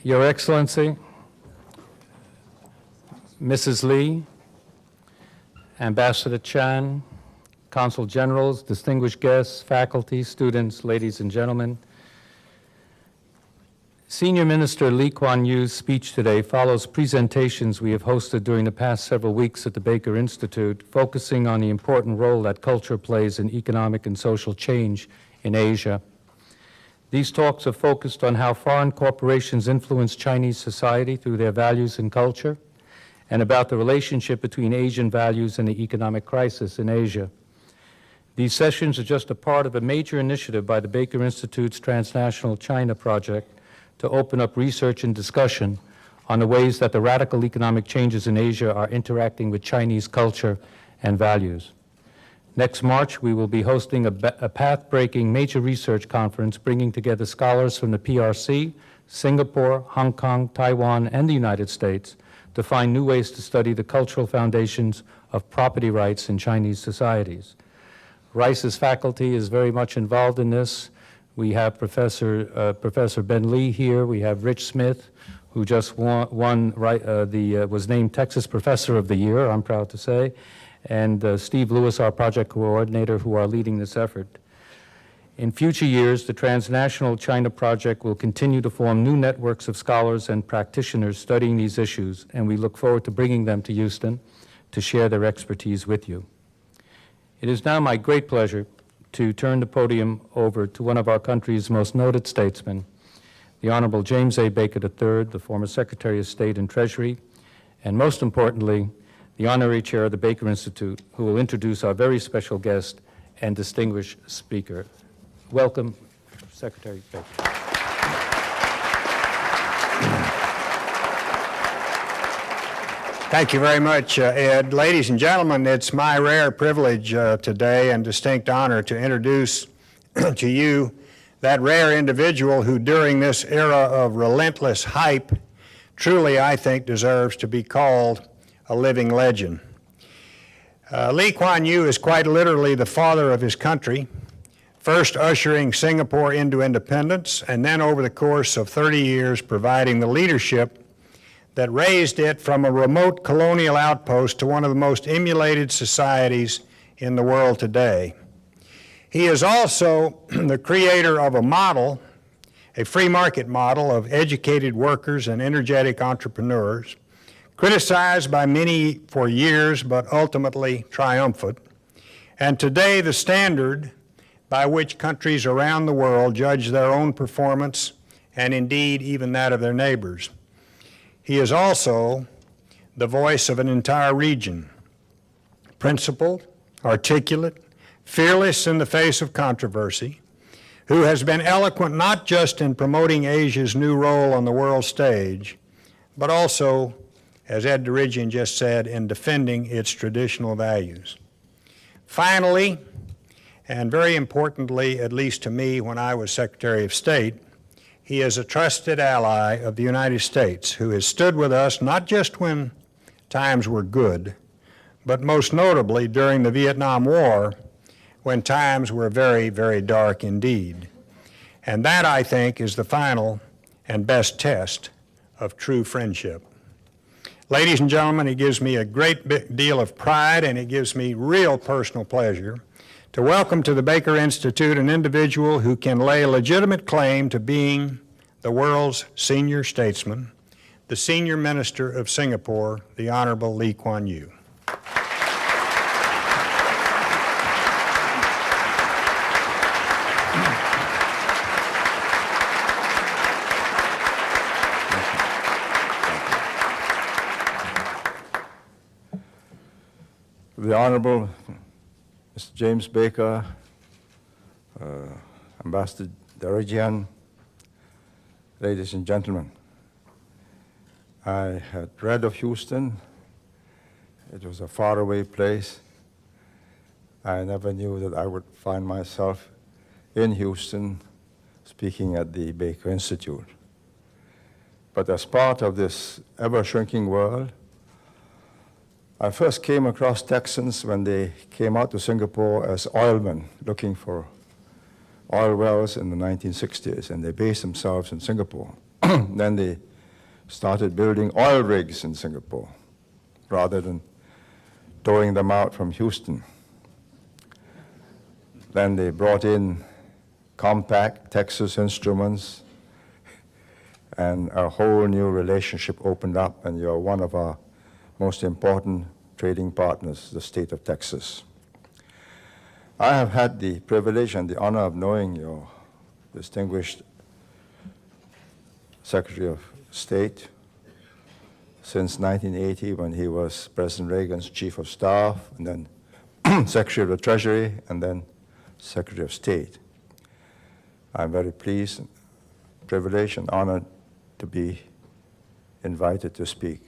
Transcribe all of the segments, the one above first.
Your Excellency, Mrs. Lee, Ambassador Chan, Consul Generals, distinguished guests, faculty, students, ladies and gentlemen. Senior Minister Lee Kuan Yew's speech today follows presentations we have hosted during the past several weeks at the Baker Institute, focusing on the important role that culture plays in economic and social change in Asia. These talks have focused on how foreign corporations influence Chinese society through their values and culture, and about the relationship between Asian values and the economic crisis in Asia. These sessions are just a part of a major initiative by the Baker Institute's Transnational China Project to open up research and discussion on the ways that the radical economic changes in Asia are interacting with Chinese culture and values. Next March, we will be hosting a path-breaking major research conference bringing together scholars from the PRC, Singapore, Hong Kong, Taiwan, and the United States to find new ways to study the cultural foundations of property rights in Chinese societies. Rice's faculty is very much involved in this. We have Professor Ben Lee here. We have Rich Smith, who just was named Texas Professor of the Year, I'm proud to say, and Steve Lewis, our project coordinator, who are leading this effort. In future years, the Transnational China Project will continue to form new networks of scholars and practitioners studying these issues, and we look forward to bringing them to Houston to share their expertise with you. It is now my great pleasure to turn the podium over to one of our country's most noted statesmen, the Honorable James A. Baker III, the former Secretary of State and Treasury, and most importantly, the Honorary Chair of the Baker Institute, who will introduce our very special guest and distinguished speaker. Welcome, Secretary Baker. Thank you very much, Ed. Ladies and gentlemen, it's my rare privilege today and distinct honor to introduce to you that rare individual who during this era of relentless hype truly, I think, deserves to be called a living legend. Lee Kuan Yew is quite literally the father of his country, first ushering Singapore into independence, and then over the course of 30 years providing the leadership that raised it from a remote colonial outpost to one of the most emulated societies in the world today. He is also the creator of a model, a free market model of educated workers and energetic entrepreneurs, criticized by many for years but ultimately triumphant, and today the standard by which countries around the world judge their own performance and indeed even that of their neighbors. He is also the voice of an entire region, principled, articulate, fearless in the face of controversy, who has been eloquent not just in promoting Asia's new role on the world stage, but also, as Ed Dirigian just said, in defending its traditional values. Finally, and very importantly, at least to me when I was Secretary of State, he is a trusted ally of the United States who has stood with us not just when times were good, but most notably during the Vietnam War when times were very, very dark indeed. And that, I think, is the final and best test of true friendship. Ladies and gentlemen, it gives me a great deal of pride and it gives me real personal pleasure to welcome to the Baker Institute an individual who can lay a legitimate claim to being the world's senior statesman, the senior minister of Singapore, the Honorable Lee Kuan Yew. The Honorable Mr. James Baker, Ambassador Dirigian, ladies and gentlemen, I had read of Houston. It was a faraway place. I never knew that I would find myself in Houston speaking at the Baker Institute. But as part of this ever-shrinking world, I first came across Texans when they came out to Singapore as oilmen looking for oil wells in the 1960s, and they based themselves in Singapore. Then they started building oil rigs in Singapore rather than towing them out from Houston. Then they brought in Compaq, Texas Instruments, and a whole new relationship opened up, and you're one of our most important trading partners, the state of Texas. I have had the privilege and the honor of knowing your distinguished Secretary of State since 1980, when he was President Reagan's Chief of Staff, and then Secretary of the Treasury, and then Secretary of State. I'm very pleased, privileged, and honored to be invited to speak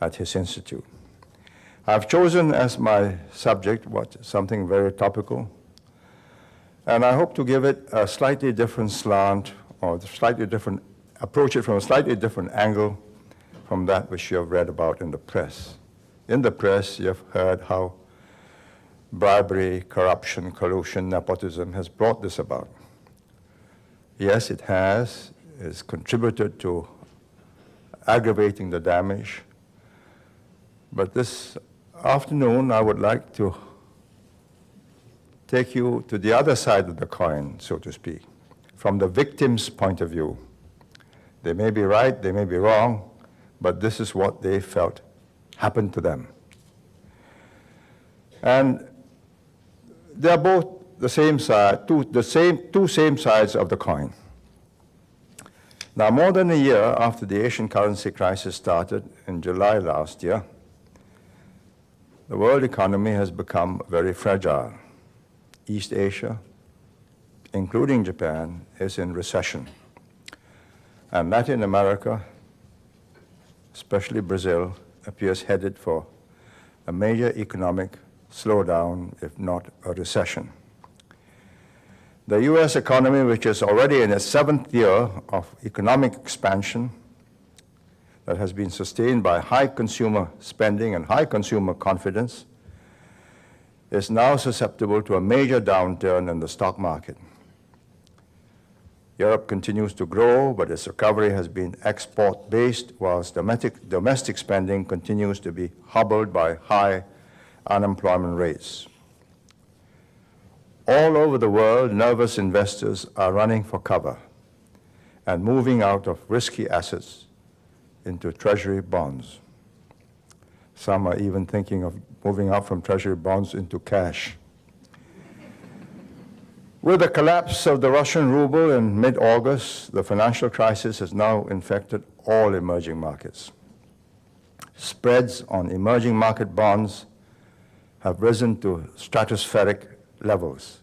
at his institute. I've chosen as my subject something very topical, and I hope to give it a slightly different slant, or slightly different, approach it from a slightly different angle from that which you have read about in the press. In the press, you have heard how bribery, corruption, collusion, nepotism has brought this about. Yes, it has. It's contributed to aggravating the damage. But this afternoon, I would like to take you to the other side of the coin, so to speak, from the victim's point of view. They may be right, they may be wrong, but this is what they felt happened to them. And they're both the same side, two same sides of the coin. Now, more than a year after the Asian currency crisis started in July last year, the world economy has become very fragile. East Asia, including Japan, is in recession. And Latin America, especially Brazil, appears headed for a major economic slowdown, if not a recession. The US economy, which is already in its 7th year of economic expansion, that has been sustained by high consumer spending and high consumer confidence, is now susceptible to a major downturn in the stock market. Europe continues to grow, but its recovery has been export-based, whilst domestic spending continues to be hobbled by high unemployment rates. All over the world, nervous investors are running for cover and moving out of risky assets into treasury bonds. Some are even thinking of moving out from treasury bonds into cash. With the collapse of the Russian ruble in mid-August, the financial crisis has now infected all emerging markets. Spreads on emerging market bonds have risen to stratospheric levels,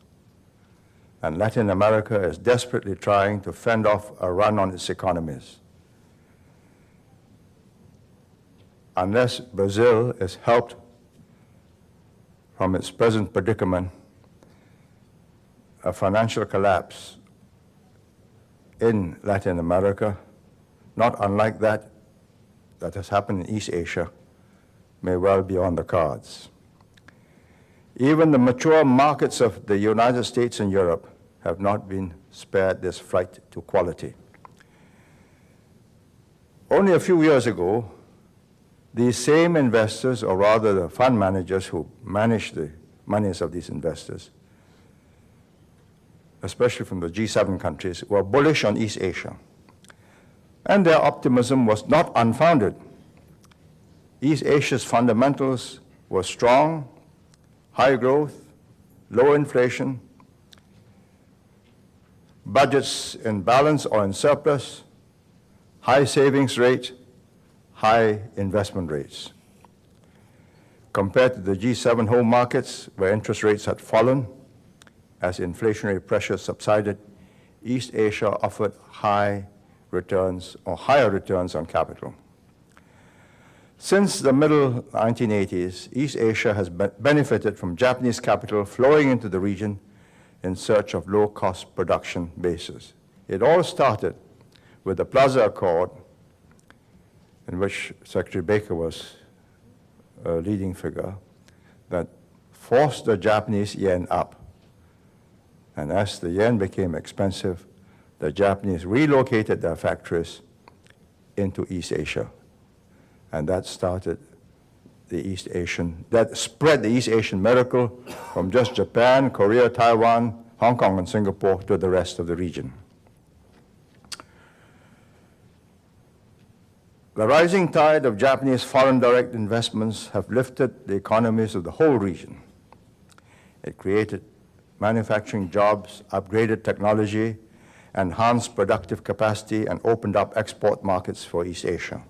and Latin America is desperately trying to fend off a run on its economies. Unless Brazil is helped from its present predicament, a financial collapse in Latin America, not unlike that has happened in East Asia, may well be on the cards. Even the mature markets of the United States and Europe have not been spared this flight to quality. Only a few years ago, these same investors, or rather the fund managers who manage the monies of these investors, especially from the G7 countries, were bullish on East Asia. And their optimism was not unfounded. East Asia's fundamentals were strong, high growth, low inflation, budgets in balance or in surplus, high savings rate, high investment rates. Compared to the G7 home markets, where interest rates had fallen as inflationary pressures subsided, East Asia offered high returns or higher returns on capital. Since the middle 1980s, East Asia has benefited from Japanese capital flowing into the region in search of low-cost production bases. It all started with the Plaza Accord, in which Secretary Baker was a leading figure, that forced the Japanese yen up. And as the yen became expensive, the Japanese relocated their factories into East Asia. And that started that spread the East Asian miracle from just Japan, Korea, Taiwan, Hong Kong, and Singapore to the rest of the region. The rising tide of Japanese foreign direct investments have lifted the economies of the whole region. It created manufacturing jobs, upgraded technology, enhanced productive capacity, and opened up export markets for East Asia.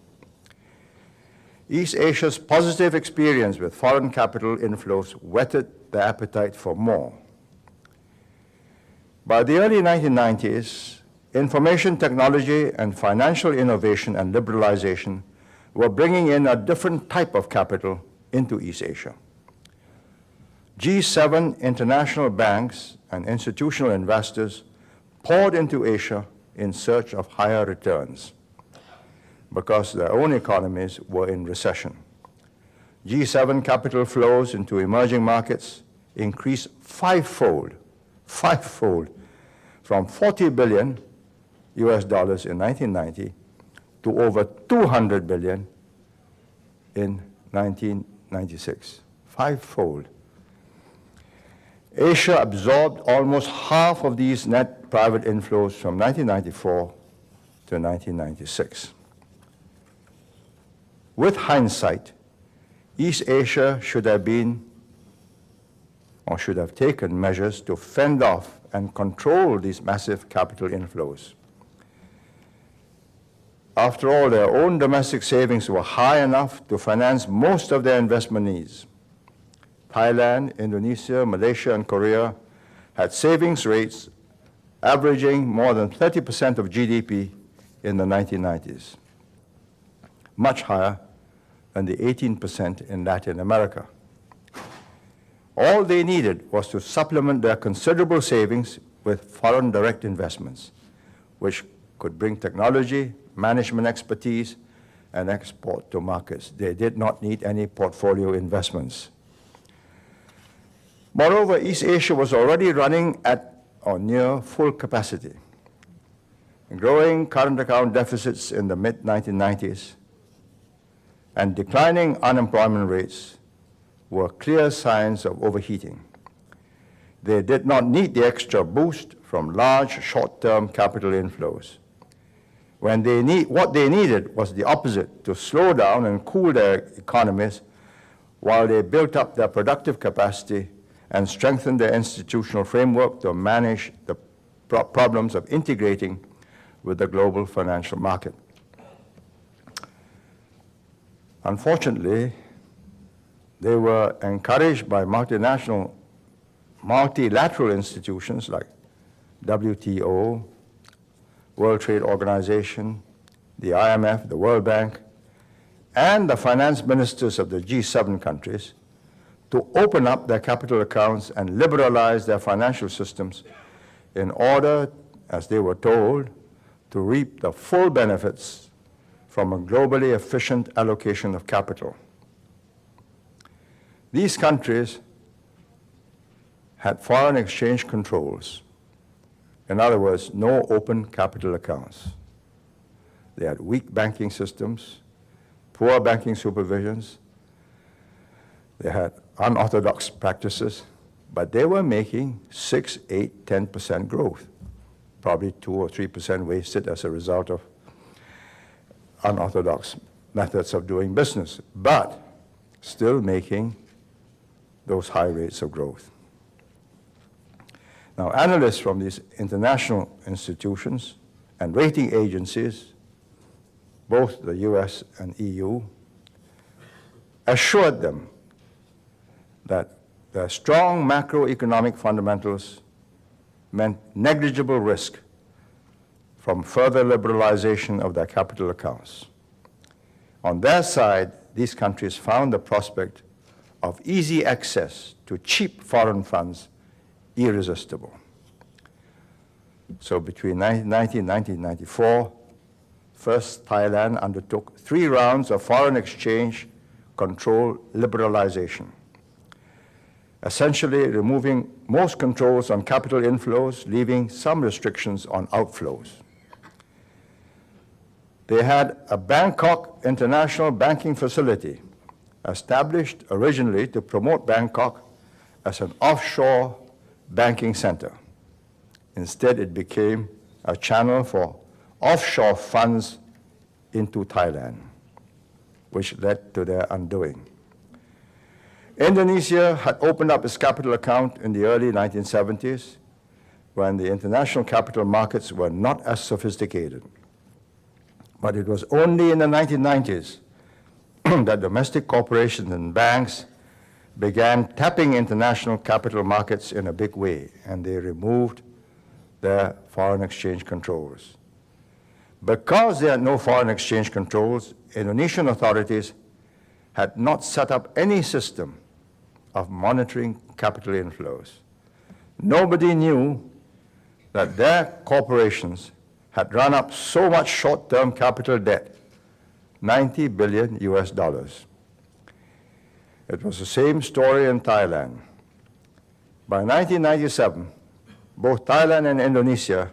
East Asia's positive experience with foreign capital inflows whetted the appetite for more. By the early 1990s, information technology and financial innovation and liberalization were bringing in a different type of capital into East Asia. G7 international banks and institutional investors poured into Asia in search of higher returns because their own economies were in recession. G7 capital flows into emerging markets increased fivefold, from 40 billion US dollars in 1990 to over 200 billion in 1996, fivefold. Asia absorbed almost half of these net private inflows from 1994 to 1996. With hindsight, East Asia should have been, or should have taken measures to fend off and control these massive capital inflows. After all, their own domestic savings were high enough to finance most of their investment needs. Thailand, Indonesia, Malaysia, and Korea had savings rates averaging more than 30% of GDP in the 1990s, much higher than the 18% in Latin America. All they needed was to supplement their considerable savings with foreign direct investments, which could bring technology, management expertise, and export to markets. They did not need any portfolio investments. Moreover, East Asia was already running at or near full capacity. Growing current account deficits in the mid-1990s and declining unemployment rates were clear signs of overheating. They did not need the extra boost from large short-term capital inflows. What they needed was the opposite, to slow down and cool their economies while they built up their productive capacity and strengthened their institutional framework to manage the problems of integrating with the global financial market. Unfortunately, they were encouraged by multilateral institutions like WTO, World Trade Organization, the IMF, the World Bank, and the finance ministers of the G7 countries to open up their capital accounts and liberalize their financial systems in order, as they were told, to reap the full benefits from a globally efficient allocation of capital. These countries had foreign exchange controls. In other words, no open capital accounts. They had weak banking systems, poor banking supervisions. They had unorthodox practices, but they were making 6, 8, 10% growth, probably 2 or 3% wasted as a result of unorthodox methods of doing business, but still making those high rates of growth. Now, analysts from these international institutions and rating agencies, both the US and EU, assured them that the strong macroeconomic fundamentals meant negligible risk from further liberalization of their capital accounts. On their side, these countries found the prospect of easy access to cheap foreign funds irresistible. So between 1990 and 1994, first Thailand undertook 3 rounds of foreign exchange control liberalization. essentially removing most controls on capital inflows, leaving some restrictions on outflows. They had a Bangkok International Banking Facility, established originally to promote Bangkok as an offshore banking center. Instead, it became a channel for offshore funds into Thailand, which led to their undoing. Indonesia had opened up its capital account in the early 1970s when the international capital markets were not as sophisticated. But it was only in the 1990s that domestic corporations and banks began tapping international capital markets in a big way, and they removed their foreign exchange controls. Because there are no foreign exchange controls, Indonesian authorities had not set up any system of monitoring capital inflows. Nobody knew that their corporations had run up so much short-term capital debt, $90 billion US. It was the same story in Thailand. By 1997, both Thailand and Indonesia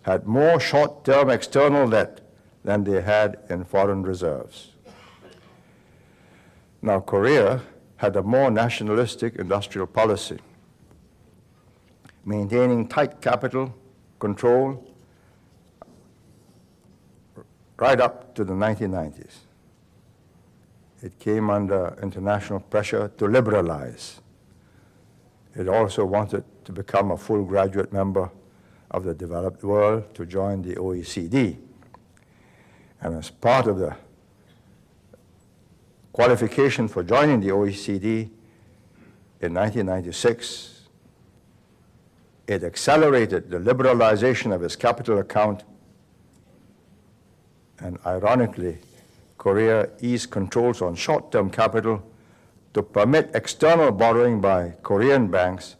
had more short-term external debt than they had in foreign reserves. Now, Korea had a more nationalistic industrial policy, maintaining tight capital control right up to the 1990s. It came under international pressure to liberalize. It also wanted to become a full graduate member of the developed world, to join the OECD. And as part of the qualification for joining the OECD in 1996, it accelerated the liberalization of its capital account, and ironically, Korea eased controls on short-term capital to permit external borrowing by Korean banks,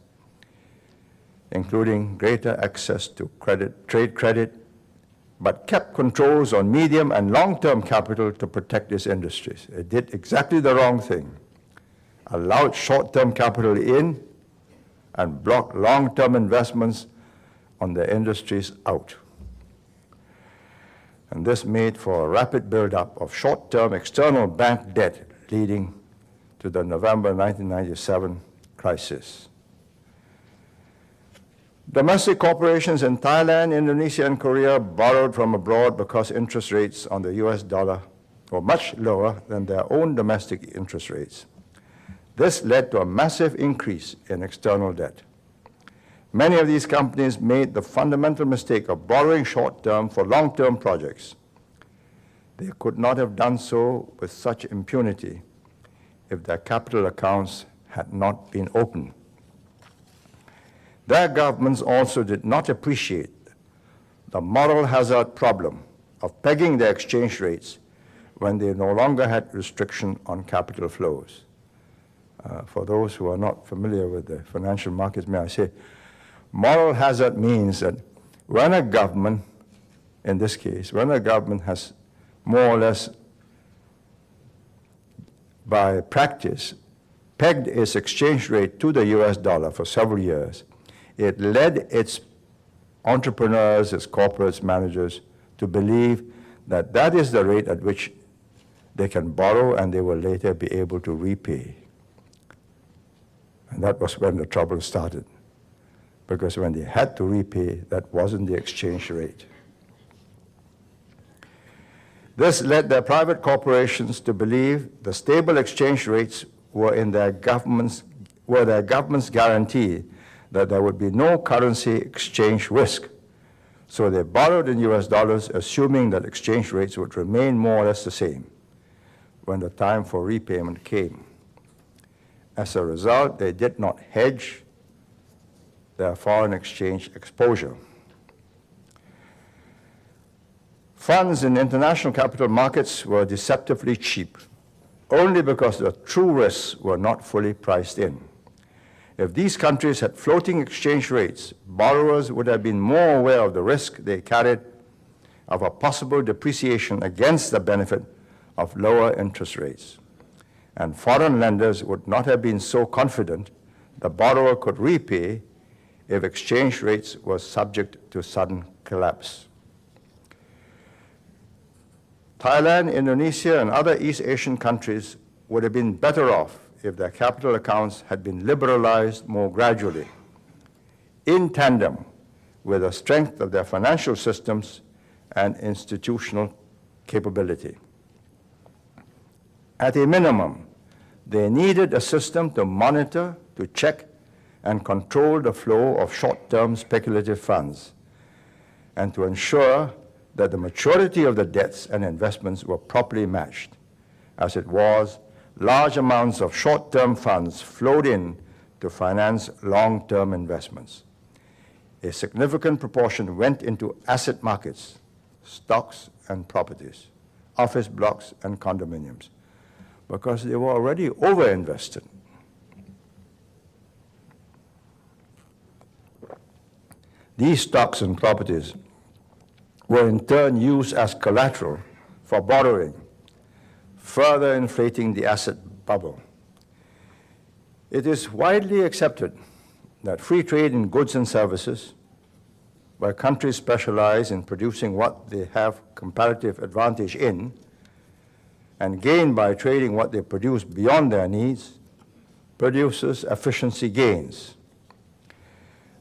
including greater access to trade credit, but kept controls on medium and long-term capital to protect its industries. It did exactly the wrong thing, allowed short-term capital in and blocked long-term investments on the industries out. And this made for a rapid buildup of short-term external bank debt, leading to the November 1997 crisis. Domestic corporations in Thailand, Indonesia, and Korea borrowed from abroad because interest rates on the US dollar were much lower than their own domestic interest rates. This led to a massive increase in external debt. Many of these companies made the fundamental mistake of borrowing short-term for long-term projects. They could not have done so with such impunity if their capital accounts had not been opened. Their governments also did not appreciate the moral hazard problem of pegging their exchange rates when they no longer had restriction on capital flows. For those who are not familiar with the financial markets, may I say, moral hazard means that when a government, in this case, when a government has more or less by practice pegged its exchange rate to the US dollar for several years, it led its entrepreneurs, its corporates, managers to believe that that is the rate at which they can borrow and they will later be able to repay. And that was when the trouble started, because when they had to repay, that wasn't the exchange rate. This led their private corporations to believe the stable exchange rates were their government's guarantee that there would be no currency exchange risk. So they borrowed in US dollars, assuming that exchange rates would remain more or less the same when the time for repayment came. As a result, they did not hedge their foreign exchange exposure. Funds in international capital markets were deceptively cheap, only because the true risks were not fully priced in. If these countries had floating exchange rates, borrowers would have been more aware of the risk they carried of a possible depreciation against the benefit of lower interest rates. And foreign lenders would not have been so confident the borrower could repay if exchange rates were subject to sudden collapse. Thailand, Indonesia, and other East Asian countries would have been better off if their capital accounts had been liberalized more gradually, in tandem with the strength of their financial systems and institutional capability. At a minimum, they needed a system to monitor, to check, and control the flow of short-term speculative funds, and to ensure that the maturity of the debts and investments were properly matched. As it was, large amounts of short-term funds flowed in to finance long-term investments. A significant proportion went into asset markets, stocks and properties, office blocks and condominiums, because they were already overinvested. These stocks and properties were in turn used as collateral for borrowing, further inflating the asset bubble. It is widely accepted that free trade in goods and services, where countries specialize in producing what they have comparative advantage in, and gain by trading what they produce beyond their needs, produces efficiency gains.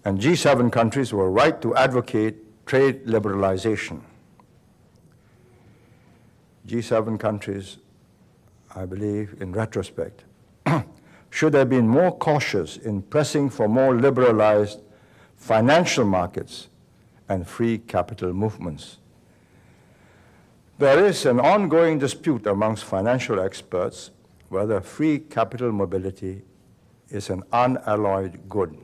And G7 countries were right to advocate trade liberalization. G7 countries, I believe, in retrospect, should have been more cautious in pressing for more liberalized financial markets and free capital movements. There is an ongoing dispute amongst financial experts whether free capital mobility is an unalloyed good.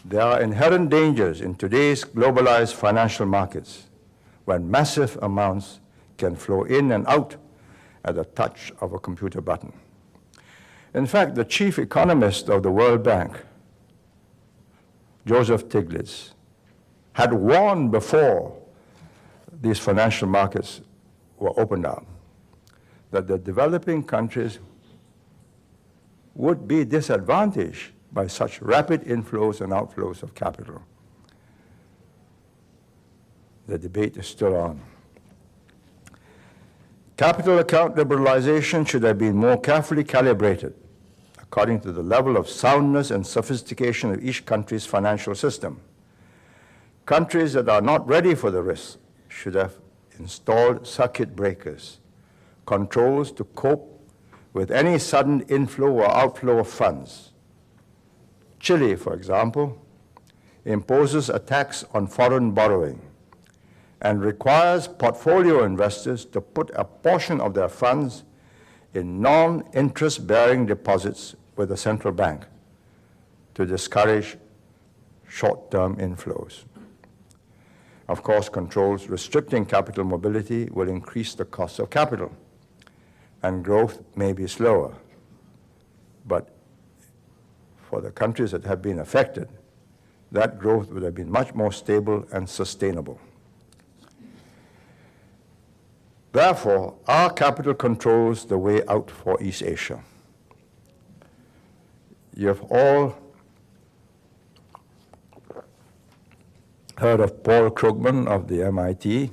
There are inherent dangers in today's globalized financial markets when massive amounts can flow in and out at the touch of a computer button. In fact, the chief economist of the World Bank, Joseph Stiglitz, had warned before these financial markets were opened up that the developing countries would be disadvantaged by such rapid inflows and outflows of capital. The debate is still on. Capital account liberalization should have been more carefully calibrated according to the level of soundness and sophistication of each country's financial system. Countries that are not ready for the risk should have installed circuit breakers, controls to cope with any sudden inflow or outflow of funds. Chile, for example, imposes a tax on foreign borrowing and requires portfolio investors to put a portion of their funds in non-interest-bearing deposits with the central bank to discourage short-term inflows. Of course, controls restricting capital mobility will increase the cost of capital, and growth may be slower. But for the countries that have been affected, that growth would have been much more stable and sustainable. Therefore, are capital controls the way out for East Asia? You have all heard of Paul Krugman of the MIT.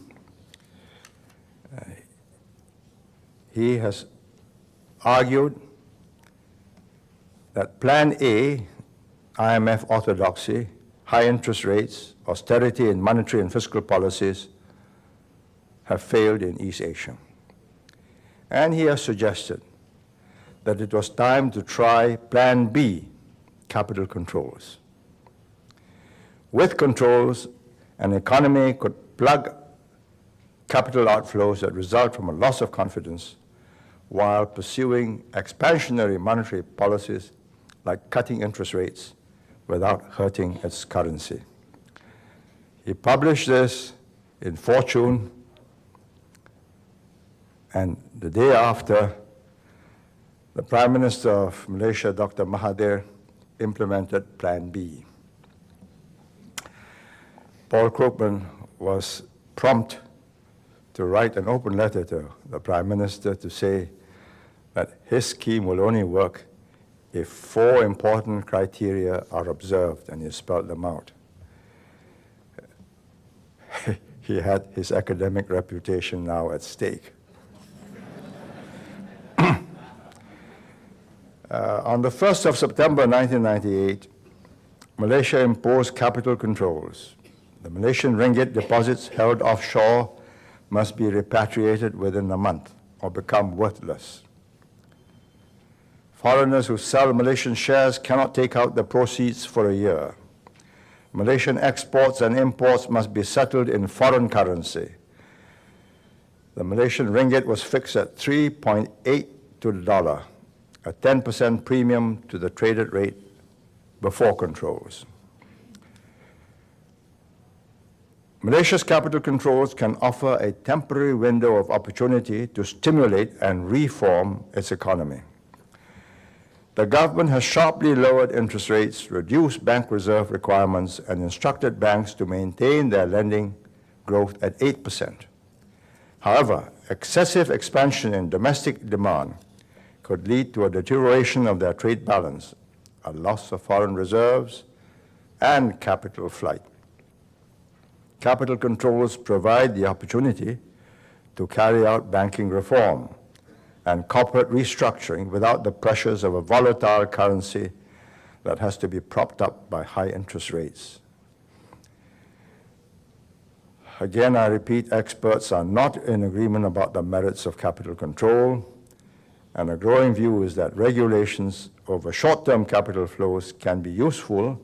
He has argued that Plan A, IMF orthodoxy, high interest rates, austerity in monetary and fiscal policies have failed in East Asia. And he has suggested that it was time to try Plan B, capital controls. With controls, an economy could plug capital outflows that result from a loss of confidence while pursuing expansionary monetary policies like cutting interest rates without hurting its currency. He published this in Fortune, and the day after, the Prime Minister of Malaysia, Dr. Mahathir, implemented Plan B. Paul Krugman was prompt to write an open letter to the Prime Minister to say that his scheme will only work if 4 important criteria are observed, and he spelled them out. He had his academic reputation now at stake. On the 1st of September 1998, Malaysia imposed capital controls. The Malaysian ringgit deposits held offshore must be repatriated within a month or become worthless. Foreigners who sell Malaysian shares cannot take out the proceeds for a year. Malaysian exports and imports must be settled in foreign currency. The Malaysian ringgit was fixed at 3.8 to the dollar, a 10% premium to the traded rate before controls. Malaysia's capital controls can offer a temporary window of opportunity to stimulate and reform its economy. The government has sharply lowered interest rates, reduced bank reserve requirements, and instructed banks to maintain their lending growth at 8%. However, excessive expansion in domestic demand could lead to a deterioration of their trade balance, a loss of foreign reserves, and capital flight. Capital controls provide the opportunity to carry out banking reform and corporate restructuring without the pressures of a volatile currency that has to be propped up by high interest rates. Again, I repeat, experts are not in agreement about the merits of capital control, and a growing view is that regulations over short-term capital flows can be useful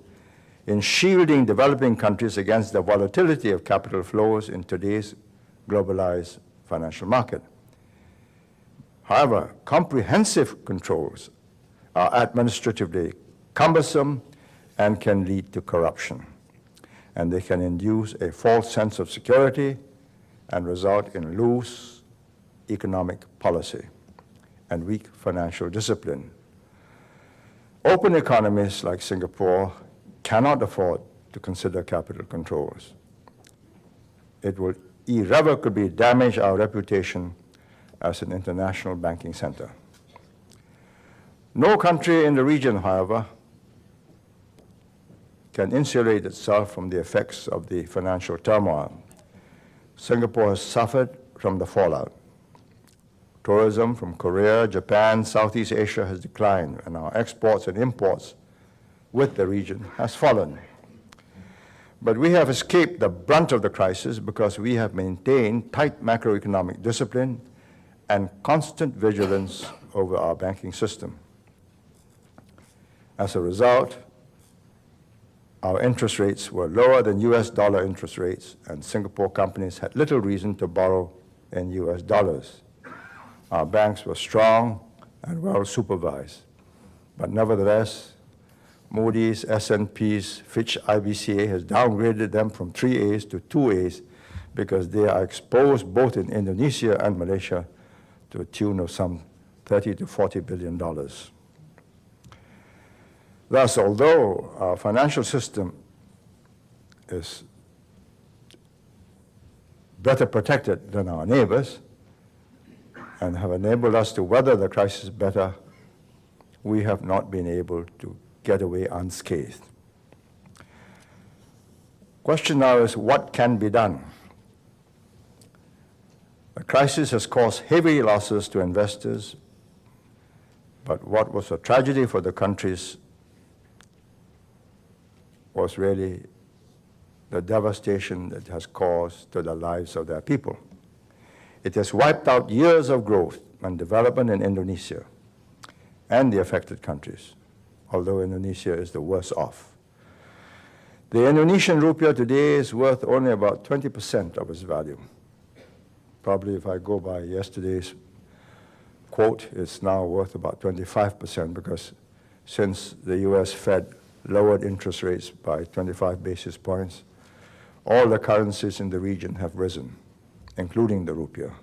in shielding developing countries against the volatility of capital flows in today's globalized financial market. However, comprehensive controls are administratively cumbersome and can lead to corruption, and they can induce a false sense of security and result in loose economic policy and weak financial discipline. Open economies like Singapore cannot afford to consider capital controls. It will irrevocably damage our reputation as an international banking center. No country in the region, however, can insulate itself from the effects of the financial turmoil. Singapore has suffered from the fallout. Tourism from Korea, Japan, Southeast Asia has declined, and our exports and imports with the region has fallen. But we have escaped the brunt of the crisis because we have maintained tight macroeconomic discipline and constant vigilance over our banking system. As a result, our interest rates were lower than US dollar interest rates, and Singapore companies had little reason to borrow in US dollars. Our banks were strong and well supervised, but nevertheless, Moody's, S&P's, Fitch, IBCA has downgraded them from 3As to 2As because they are exposed both in Indonesia and Malaysia to a tune of some $30 to $40 billion. Thus, although our financial system is better protected than our neighbors and have enabled us to weather the crisis better, we have not been able to get away unscathed. Question now is, what can be done? The crisis has caused heavy losses to investors, but what was a tragedy for the countries was really the devastation it has caused to the lives of their people. It has wiped out years of growth and development in Indonesia and the affected countries, although Indonesia is the worst off. The Indonesian rupiah today is worth only about 20% of its value. Probably if I go by yesterday's quote, it's now worth about 25% because since the US Fed lowered interest rates by 25 basis points, all the currencies in the region have risen, including the rupiah.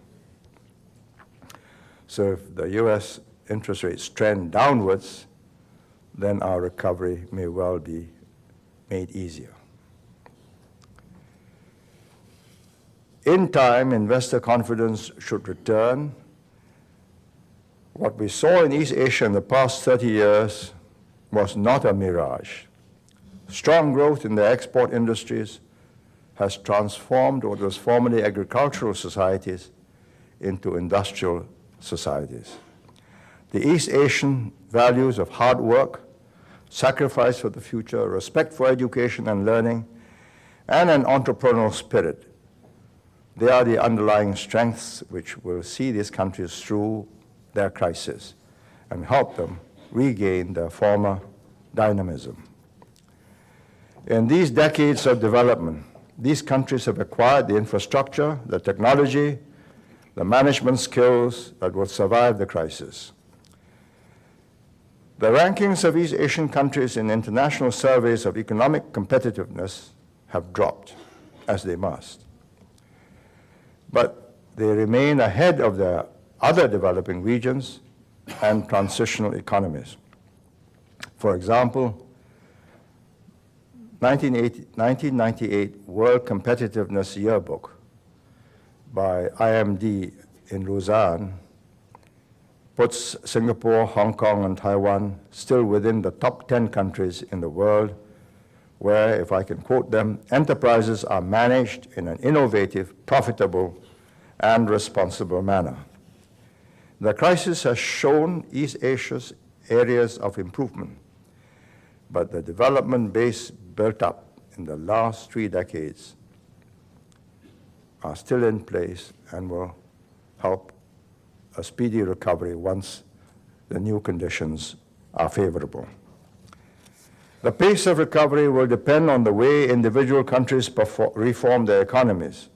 So if the US interest rates trend downwards, then our recovery may well be made easier. In time, investor confidence should return, What we saw in East Asia in the past 30 years was not a mirage. Strong growth in the export industries has transformed what was formerly agricultural societies into industrial societies. The East Asian values of hard work, sacrifice for the future, respect for education and learning, and an entrepreneurial spirit, they are the underlying strengths which will see these countries through their crisis and help them regain their former dynamism. In these decades of development, these countries have acquired the infrastructure, the technology, the management skills that will survive the crisis. The rankings of East Asian countries in international surveys of economic competitiveness have dropped, as they must. But they remain ahead of their other developing regions and transitional economies. For example, 1998 World Competitiveness Yearbook by IMD in Lausanne puts Singapore, Hong Kong, and Taiwan still within the top 10 countries in the world where, if I can quote them, enterprises are managed in an innovative, profitable, and responsible manner. The crisis has shown East Asia's areas of improvement, but the development base built up in the last 3 decades are still in place and will help a speedy recovery once the new conditions are favorable. The pace of recovery will depend on the way individual countries reform their economies.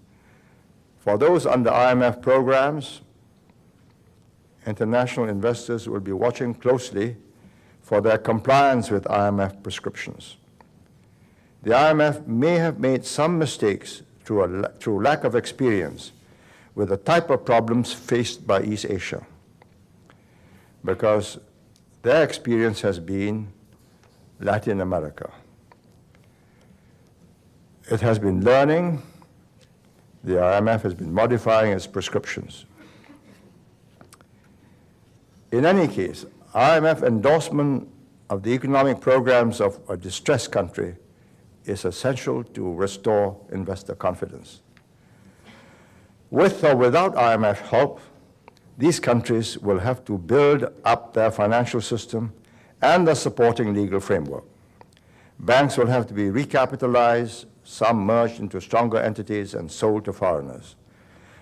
For those under IMF programs, international investors will be watching closely for their compliance with IMF prescriptions. The IMF may have made some mistakes through lack of experience with the type of problems faced by East Asia, because their experience has been Latin America. It has been learning. The IMF has been modifying its prescriptions. In any case, IMF endorsement of the economic programs of a distressed country is essential to restore investor confidence. With or without IMF help, these countries will have to build up their financial system and the supporting legal framework. Banks will have to be recapitalized, some merged into stronger entities and sold to foreigners,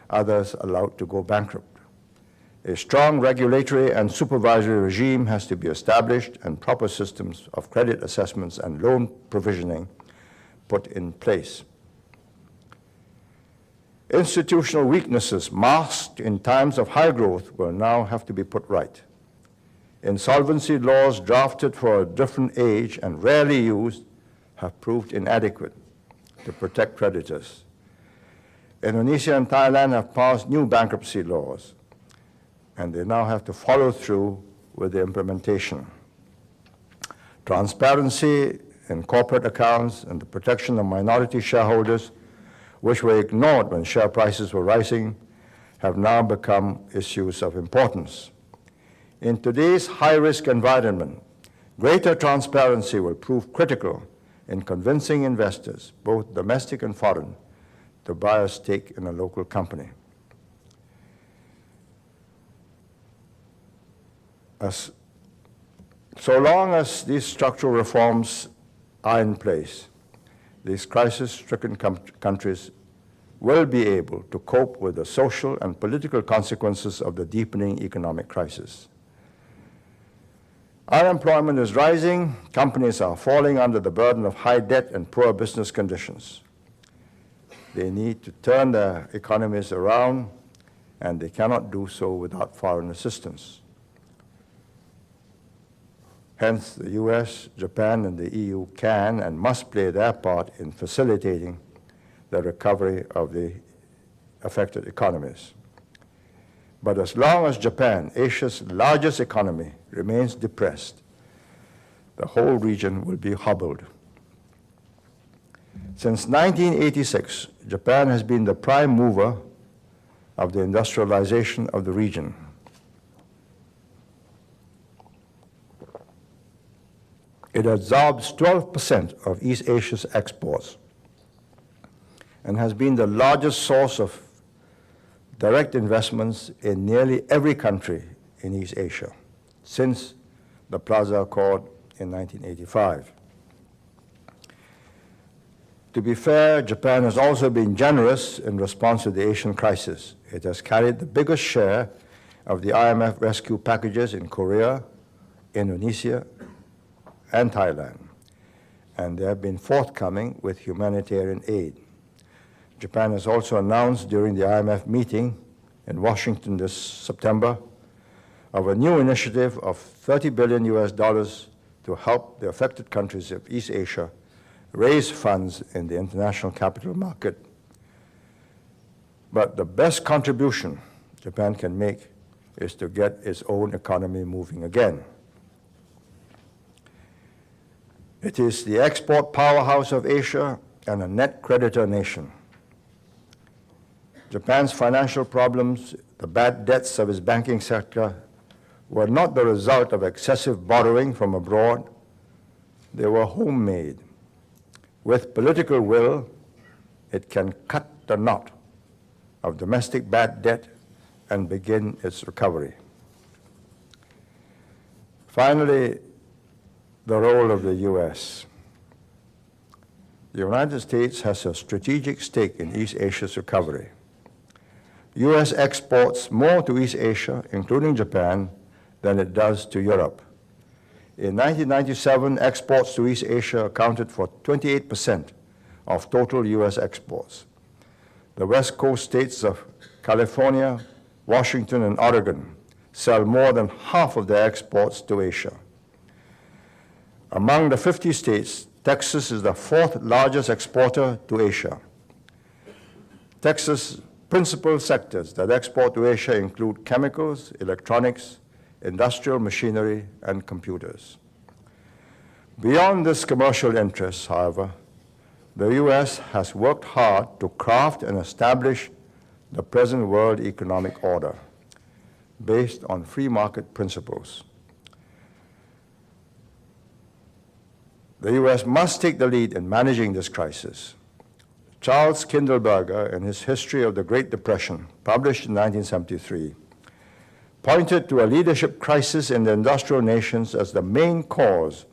others allowed to go bankrupt. A strong regulatory and supervisory regime has to be established and proper systems of credit assessments and loan provisioning put in place. Institutional weaknesses masked in times of high growth will now have to be put right. Insolvency laws drafted for a different age and rarely used have proved inadequate to protect creditors. Indonesia and Thailand have passed new bankruptcy laws, and they now have to follow through with the implementation. Transparency in corporate accounts and the protection of minority shareholders, which were ignored when share prices were rising, have now become issues of importance. In today's high-risk environment, greater transparency will prove critical in convincing investors, both domestic and foreign, to buy a stake in a local company. So long as these structural reforms are in place, these crisis-stricken countries will be able to cope with the social and political consequences of the deepening economic crisis. Unemployment is rising, companies are falling under the burden of high debt and poor business conditions. They need to turn their economies around, and they cannot do so without foreign assistance. Hence, the US, Japan, and the EU can and must play their part in facilitating the recovery of the affected economies. But as long as Japan, Asia's largest economy, remains depressed, the whole region will be hobbled. Since 1986, Japan has been the prime mover of the industrialization of the region. It absorbs 12% of East Asia's exports and has been the largest source of direct investments in nearly every country in East Asia since the Plaza Accord in 1985. To be fair, Japan has also been generous in response to the Asian crisis. It has carried the biggest share of the IMF rescue packages in Korea, Indonesia, and Thailand, and they have been forthcoming with humanitarian aid. Japan has also announced during the IMF meeting in Washington this September of a new initiative of $30 billion to help the affected countries of East Asia raise funds in the international capital market. But the best contribution Japan can make is to get its own economy moving again. It is the export powerhouse of Asia and a net creditor nation. Japan's financial problems, the bad debts of its banking sector, were not the result of excessive borrowing from abroad. They were homemade. With political will, it can cut the knot of domestic bad debt and begin its recovery. Finally, the role of the U.S. The United States has a strategic stake in East Asia's recovery. U.S. exports more to East Asia, including Japan, than it does to Europe. In 1997, exports to East Asia accounted for 28% of total U.S. exports. The West Coast states of California, Washington, and Oregon sell more than half of their exports to Asia. Among the 50 states, Texas is the fourth largest exporter to Asia. Texas' principal sectors that export to Asia include chemicals, electronics, industrial machinery, and computers. Beyond this commercial interest, however, the U.S. has worked hard to craft and establish the present world economic order based on free market principles. The U.S. must take the lead in managing this crisis. Charles Kindleberger, in his History of the Great Depression, published in 1973, pointed to a leadership crisis in the industrial nations as the main cause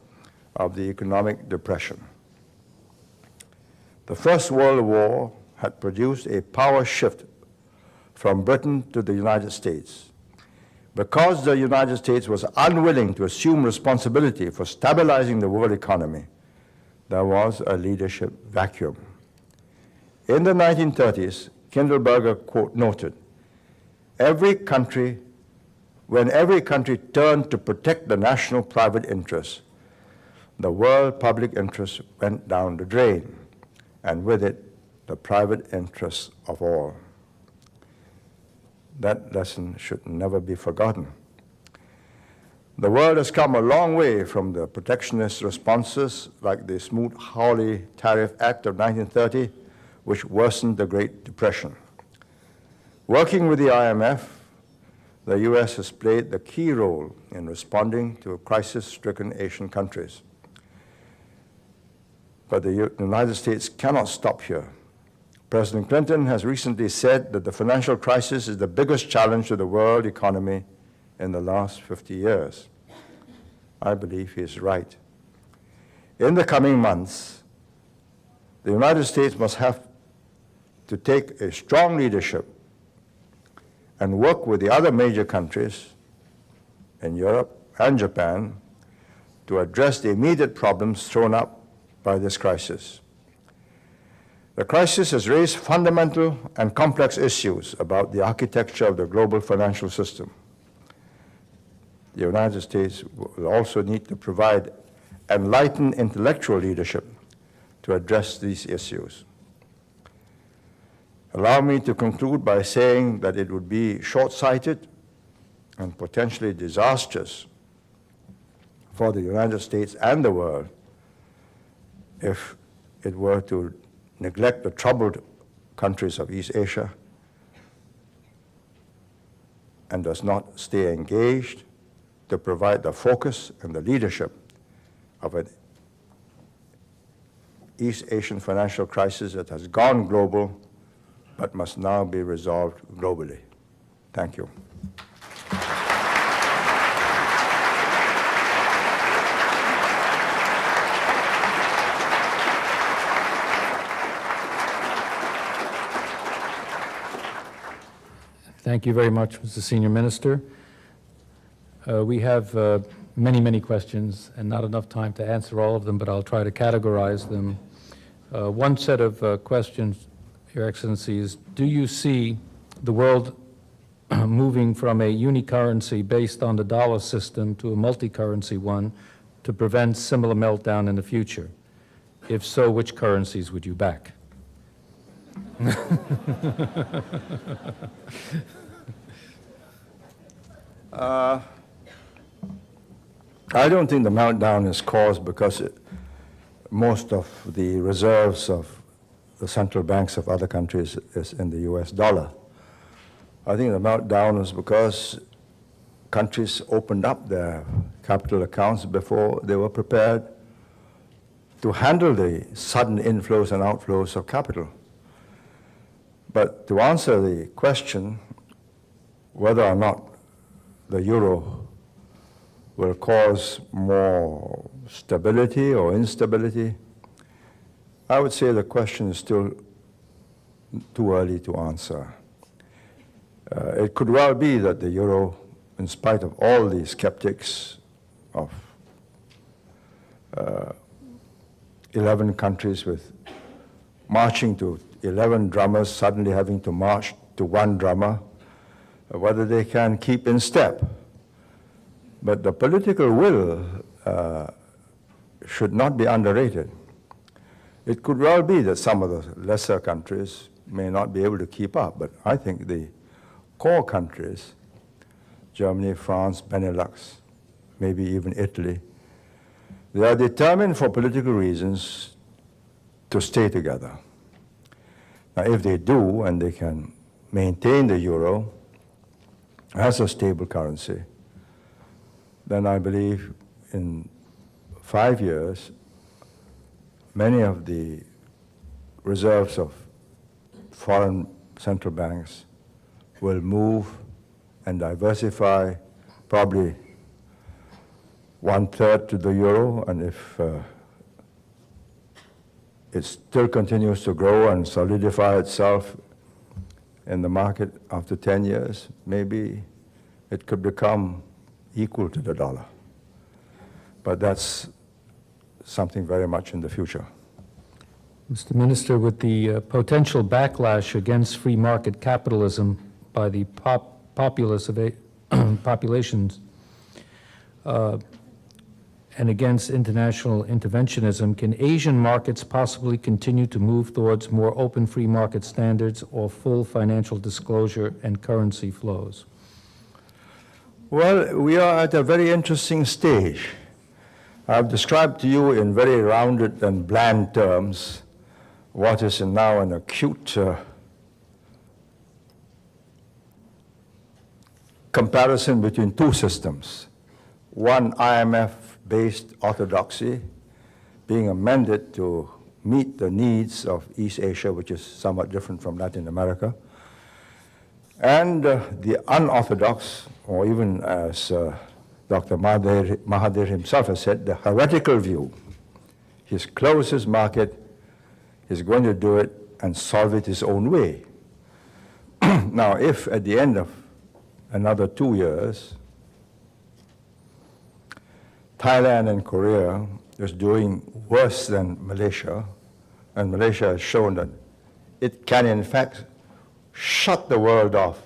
of the economic depression. The First World War had produced a power shift from Britain to the United States. Because the United States was unwilling to assume responsibility for stabilizing the world economy, there was a leadership vacuum. In the 1930s, Kindleberger, quote, noted, when every country turned to protect the national private interests, the world public interest went down the drain, and with it, the private interests of all. That lesson should never be forgotten. The world has come a long way from the protectionist responses like the Smoot-Hawley Tariff Act of 1930, which worsened the Great Depression. Working with the IMF, the U.S. has played the key role in responding to crisis-stricken Asian countries. But the United States cannot stop here. President Clinton has recently said that the financial crisis is the biggest challenge to the world economy in the last 50 years. I believe he is right. In the coming months, the United States must have to take a strong leadership and work with the other major countries in Europe and Japan to address the immediate problems thrown up by this crisis. The crisis has raised fundamental and complex issues about the architecture of the global financial system. The United States will also need to provide enlightened intellectual leadership to address these issues. Allow me to conclude by saying that it would be short-sighted and potentially disastrous for the United States and the world if it were to neglect the troubled countries of East Asia and does not stay engaged to provide the focus and the leadership of an East Asian financial crisis that has gone global but must now be resolved globally. Thank you. Thank you very much, Mr. Senior Minister. We have many, many questions and not enough time to answer all of them, but I'll try to categorize them. One set of questions, Your Excellency, is do you see the world moving from a unicurrency based on the dollar system to a multi-currency one to prevent similar meltdown in the future? If so, which currencies would you back? I don't think the meltdown is caused because most of the reserves of the central banks of other countries is in the US dollar. I think the meltdown is because countries opened up their capital accounts before they were prepared to handle the sudden inflows and outflows of capital. But to answer the question whether or not the euro will cause more stability or instability, I would say the question is still too early to answer. It could well be that the euro, in spite of all the skeptics of 11 countries with marching to 11 drummers suddenly having to march to one drummer, whether they can keep in step. But the political will should not be underrated. It could well be that some of the lesser countries may not be able to keep up, but I think the core countries, Germany, France, Benelux, maybe even Italy, they are determined for political reasons to stay together. Now, if they do, and they can maintain the euro as a stable currency, then I believe in 5 years, many of the reserves of foreign central banks will move and diversify, probably 1/3 to the euro, and if it still continues to grow and solidify itself in the market after 10 years, maybe it could become equal to the dollar. But that's something very much in the future. Mr. Minister, with the potential backlash against free market capitalism by the populace of populations and against international interventionism, can Asian markets possibly continue to move towards more open free market standards or full financial disclosure and currency flows? Well, we are at a very interesting stage. I've described to you in very rounded and bland terms what is now an acute comparison between two systems. One IMF-based orthodoxy being amended to meet the needs of East Asia, which is somewhat different from Latin America, and the unorthodox, or even as Dr. Mahathir himself has said, the heretical view. He's closed his market, he's going to do it and solve it his own way. Now, if at the end of another 2 years, Thailand and Korea is doing worse than Malaysia, and Malaysia has shown that it can in fact shut the world off,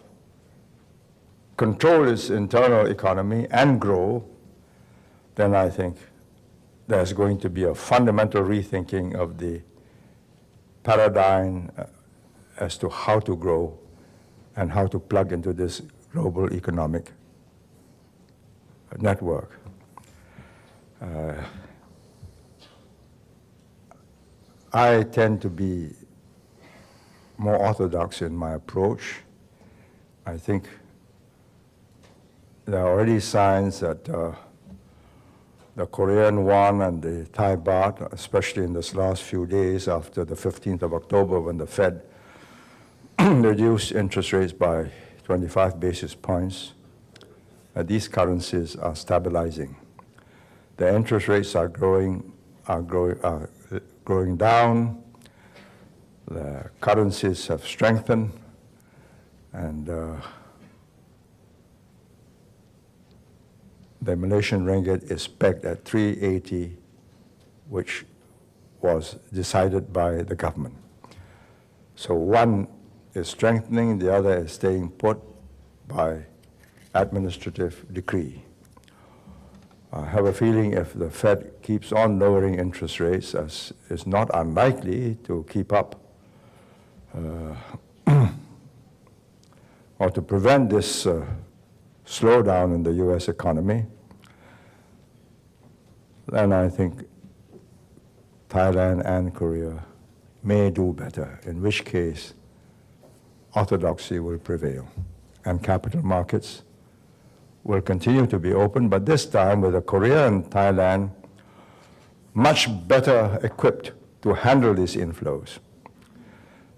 control its internal economy and grow, then I think there's going to be a fundamental rethinking of the paradigm as to how to grow and how to plug into this global economic network. I tend to be more orthodox in my approach. I think there are already signs that the Korean won and the Thai baht, especially in this last few days after the 15th of October when the Fed reduced interest rates by 25 basis points, these currencies are stabilizing. The interest rates are growing down. The currencies have strengthened, and the Malaysian ringgit is pegged at 380, which was decided by the government. So one is strengthening, the other is staying put by administrative decree. I have a feeling if the Fed keeps on lowering interest rates, as is not unlikely to keep up, or to prevent this slowdown in the U.S. economy, then I think Thailand and Korea may do better, in which case orthodoxy will prevail and capital markets will continue to be open, but this time with Korea and Thailand much better equipped to handle these inflows.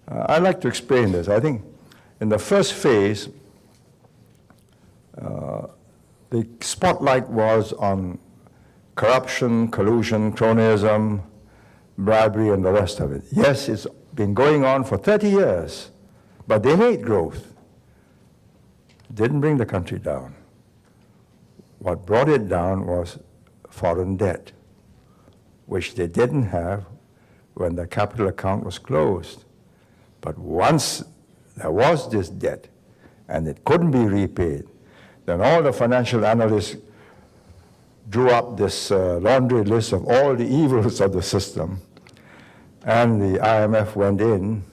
I'd like to explain this. I think in the first phase, the spotlight was on corruption, collusion, cronyism, bribery, and the rest of it. Yes, it's been going on for 30 years, but they made growth. Didn't bring the country down. What brought it down was foreign debt, which they didn't have when the capital account was closed. But once there was this debt and it couldn't be repaid, then all the financial analysts drew up this laundry list of all the evils of the system, and the IMF went in.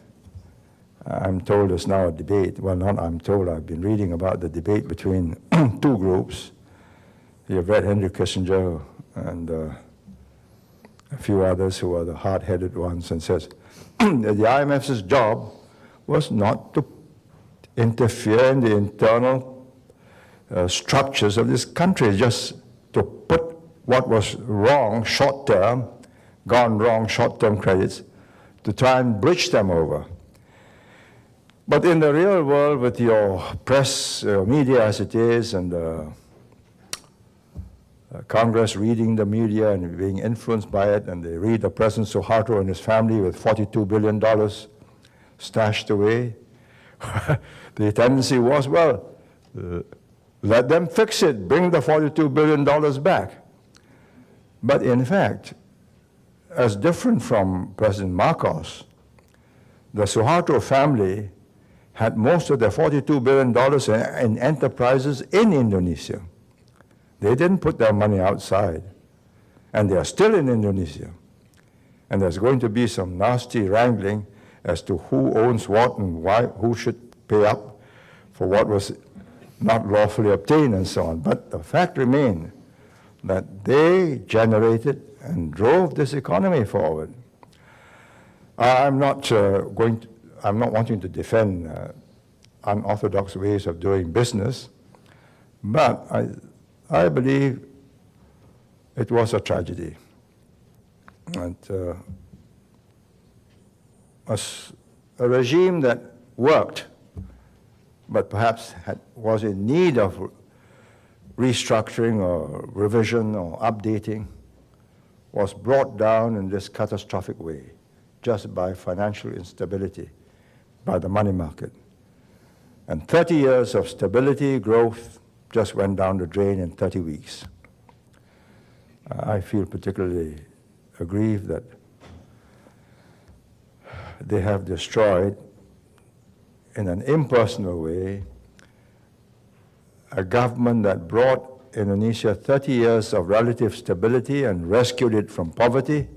I'm told there's now a debate. Well, not I'm told, I've been reading about the debate between two groups. You've read Henry Kissinger and a few others who are the hard-headed ones, and says that the IMF's job was not to interfere in the internal structures of this country, just to put what was wrong short-term, gone wrong short-term credits, to try and bridge them over. But in the real world, with your press, media as it is, and Congress reading the media and being influenced by it, and they read the President Suharto and his family with $42 billion stashed away, the tendency was, well, let them fix it, bring the $42 billion back. But in fact, as different from President Marcos, the Suharto family had most of their $42 billion in enterprises in Indonesia. They didn't put their money outside, and they are still in Indonesia. And there's going to be some nasty wrangling as to who owns what and why, who should pay up for what was not lawfully obtained and so on. But the fact remains that they generated and drove this economy forward. I'm not wanting to defend unorthodox ways of doing business, but I believe it was a tragedy. And a regime that worked, but perhaps was in need of restructuring or revision or updating, was brought down in this catastrophic way, just by financial instability, by the money market. And 30 years of stability, growth, just went down the drain in 30 weeks. I feel particularly aggrieved that they have destroyed, in an impersonal way, a government that brought Indonesia 30 years of relative stability and rescued it from poverty,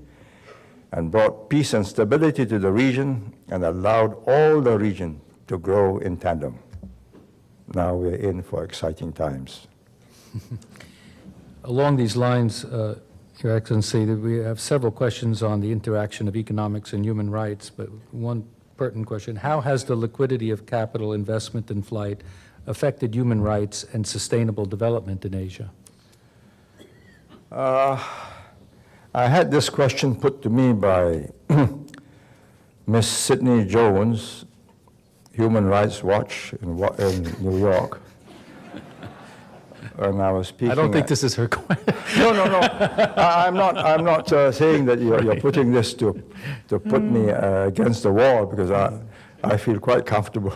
and brought peace and stability to the region, and allowed all the region to grow in tandem. Now we're in for exciting times. Along these lines, Your Excellency, we have several questions on the interaction of economics and human rights, but one pertinent question: how has the liquidity of capital investment in flight affected human rights and sustainable development in Asia? I had this question put to me by Miss Sydney Jones, Human Rights Watch in New York. And I was speaking. I don't think this is her question. No. I'm not saying that you're putting this to put me against the wall, because I feel quite comfortable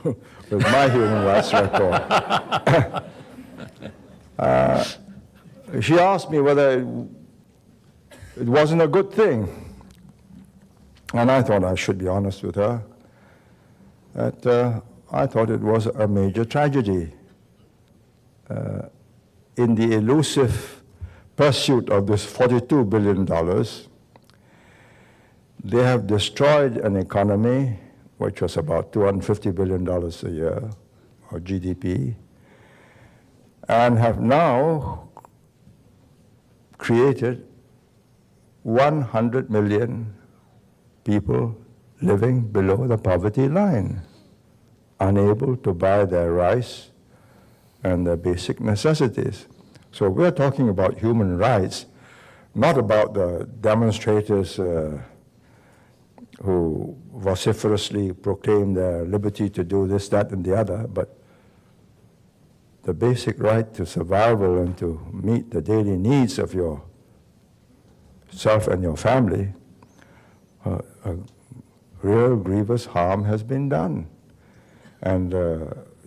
with my human rights record. She asked me whether it wasn't a good thing. And I thought I should be honest with her, that I thought it was a major tragedy. In the elusive pursuit of this $42 billion, they have destroyed an economy which was about $250 billion a year, or GDP, and have now created 100 million people living below the poverty line, unable to buy their rice and their basic necessities. So we're talking about human rights, not about the demonstrators who vociferously proclaim their liberty to do this, that, and the other, but the basic right to survival and to meet the daily needs of yourself and your family. A real grievous harm has been done. And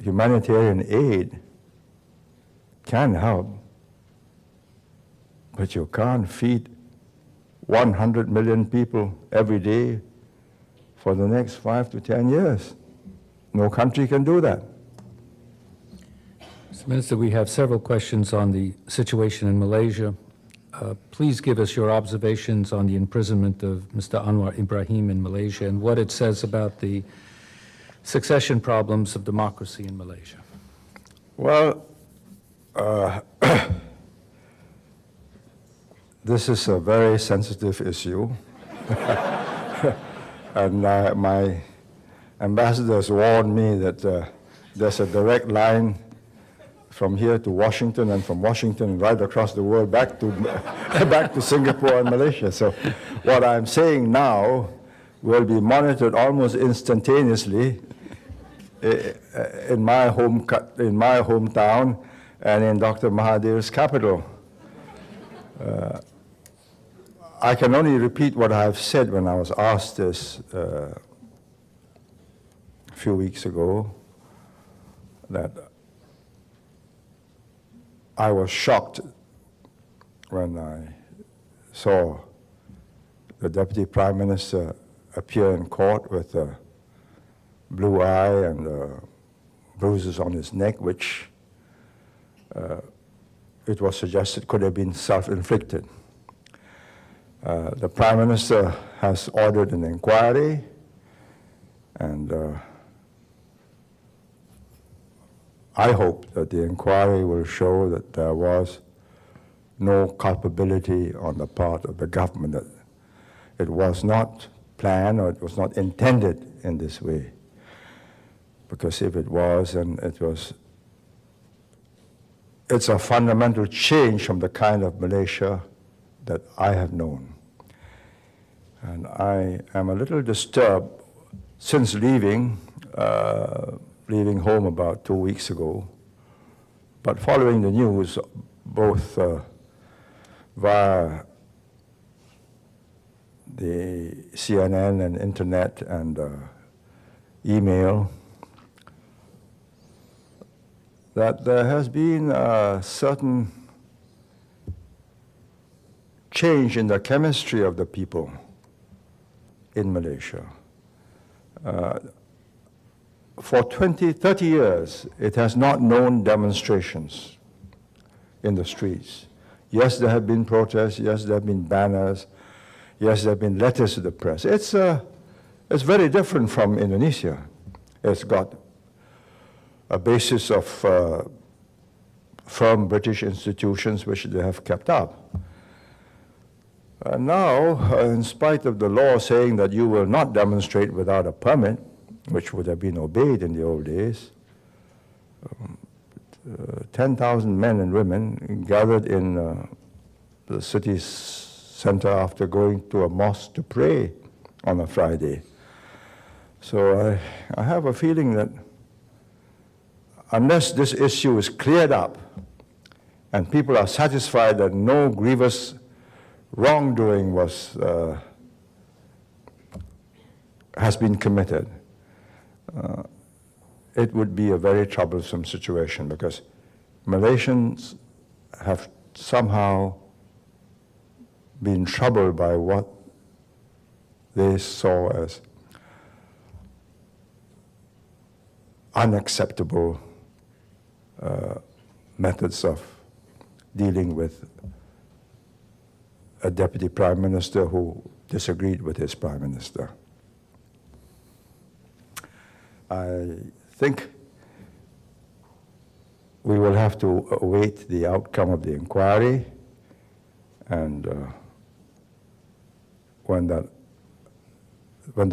humanitarian aid can help, but you can't feed 100 million people every day for the next 5 to 10 years. No country can do that. Mr. Minister, we have several questions on the situation in Malaysia. Please give us your observations on the imprisonment of Mr. Anwar Ibrahim in Malaysia and what it says about the succession problems of democracy in Malaysia. Well, this is a very sensitive issue. And my ambassadors warned me that there's a direct line from here to Washington, and from Washington right across the world back to Singapore and Malaysia. So what I'm saying now will be monitored almost instantaneously in my hometown and in Dr. Mahathir's capital. I can only repeat what I have said when I was asked this a few weeks ago, that I was shocked when I saw the Deputy Prime Minister appear in court with a blue eye and bruises on his neck, which it was suggested could have been self-inflicted. The Prime Minister has ordered an inquiry, and I hope that the inquiry will show that there was no culpability on the part of the government, that it was not planned or it was not intended in this way. Because if it was, then it's a fundamental change from the kind of Malaysia that I have known. And I am a little disturbed since leaving home about 2 weeks ago, but following the news, both via the CNN and internet and email, that there has been a certain change in the chemistry of the people in Malaysia. For 20, 30 years, it has not known demonstrations in the streets. Yes, there have been protests. Yes, there have been banners. Yes, there have been letters to the press. It's very different from Indonesia. It's got a basis of firm British institutions which they have kept up. Now, in spite of the law saying that you will not demonstrate without a permit, which would have been obeyed in the old days, 10,000 men and women gathered in the city center after going to a mosque to pray on a Friday. So I have a feeling that unless this issue is cleared up and people are satisfied that no grievous wrongdoing has been committed, it would be a very troublesome situation, because Malaysians have somehow been troubled by what they saw as unacceptable methods of dealing with a deputy prime minister who disagreed with his prime minister. I think we will have to await the outcome of the inquiry, and when the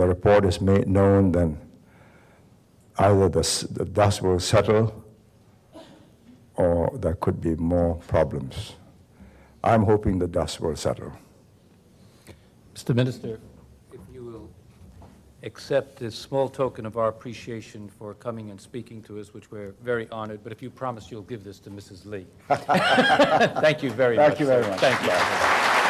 report is made known, then either the dust will settle or there could be more problems. I'm hoping the dust will settle. Mr. Minister, if you will accept this small token of our appreciation for coming and speaking to us, which we're very honored, but if you promise you'll give this to Mrs. Lee. Thank you very much. Thank you very much. Thank you.